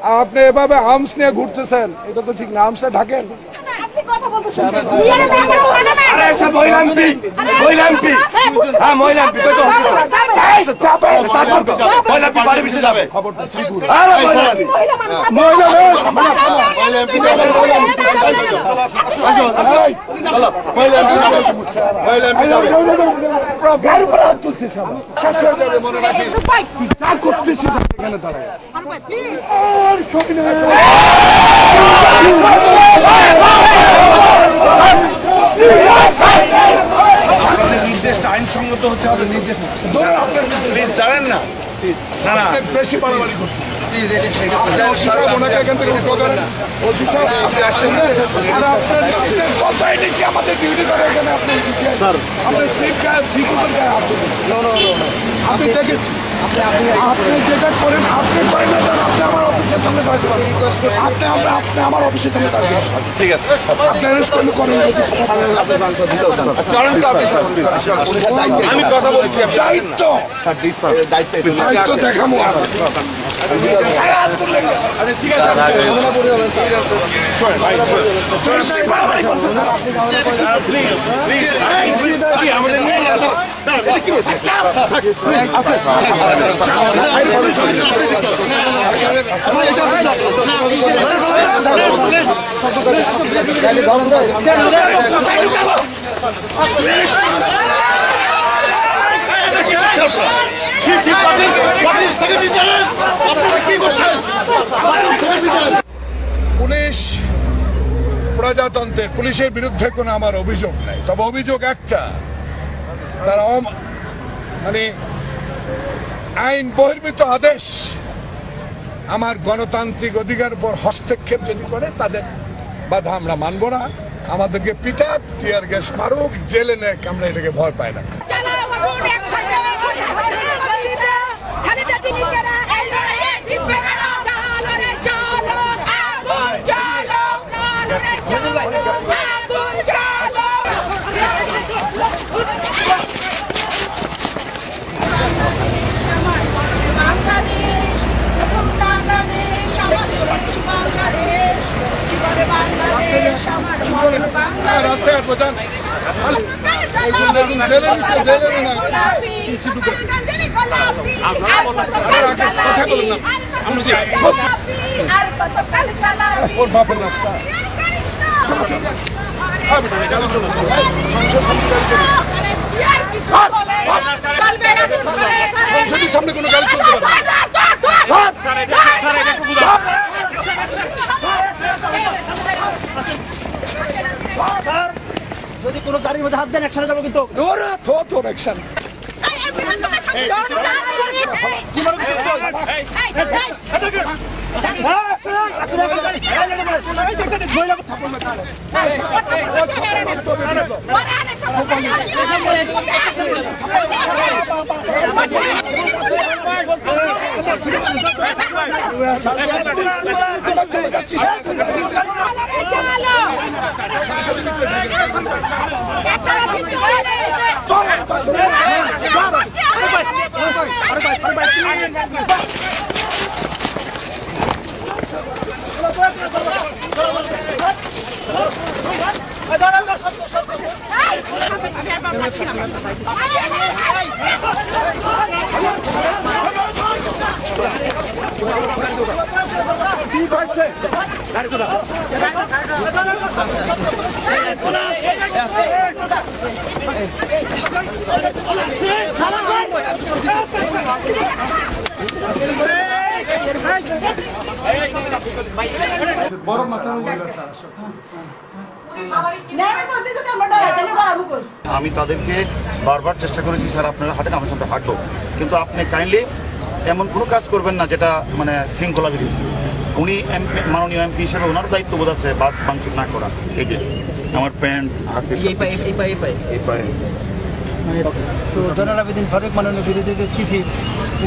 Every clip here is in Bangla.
আপনি এভাবে আর্মস নিয়ে ঘুরতেছেন, এটা তো ঠিক না। আর্মসটা ঢাকেন। নির্দেশটা আইনসঙ্গত হতে হবে। নির্দেশ প্লিজ দাঁড়ান না, না না বেশি বাড়াবাড়ি করতে আমাদের ডিউটি করে এখানে আপনি দেখেছি আপনি যেটা করেন আপনি করেন না, আপনি আমার অফিসের সামনে দাঁড়াতে পারেন, আপনি আমার অফিসের সামনে দাঁড়াতে পারেন। ঠিক আছে, আপনি অ্যারেস্ট করলে করেন। আমি কথা বলছি, দায়িত্ব দায়িত্ব দেখাবো। পুলিশ প্রজাতন্ত্রের, পুলিশের বিরুদ্ধে কোনো আমার অভিযোগ নাই, তবে অভিযোগ একটা, তারা মানে আইন বহির্ভূত আদেশ আমার গণতান্ত্রিক অধিকার উপর হস্তক্ষেপ যদি করে তাদের বাধা আমরা মানব না। আমাদেরকে পিটাক, টিয়ার গ্যাস মারুক, জেলে নেক, আমরা এটাকে ভয় পাই না। রাস্তায় আর বোঝান কথা বলুন না, ওর বাপের রাস্তা সংসদের সামনে কোনো গাড়ি চলতে পারে। যদি কোনো গাড়ির মধ্যে হাত দেন একসাথে যাবো কিন্তু অ্যাকশন। আমি তাদেরকে বারবার চেষ্টা করেছি, স্যার আপনারা হাঁটেন, আমার সাথে হাঁটবো, কিন্তু আপনি কাইন্ডলি এমন কোনো কাজ করবেন না যেটা মানে শৃঙ্খলা বিরোধী। উনি মাননীয় এমপি হিসেবে ওনার দায়িত্ববোধ আছে বাস ভাঙচুর না করা। এই যে আমার প্যান্ট তো জয়নুল আবেদিন ফারুক মাননীয় বিরোধী চিফ,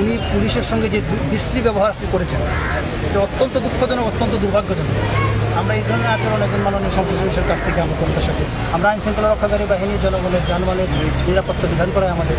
উনি পুলিশের সঙ্গে যে বিশ্রী ব্যবহার করেছেন এটা অত্যন্ত দুঃখজনক, অত্যন্ত দুর্ভাগ্যজনক। আমরা এই ধরনের আচরণ একজন মাননীয় সংসদ সদস্যের কাছ থেকে আমরা প্রত্যাশা করি। আমরা আইন শৃঙ্খলা রক্ষাকারী বাহিনী জনগণের জানমালের নিরাপত্তা বিধান করাই আমাদের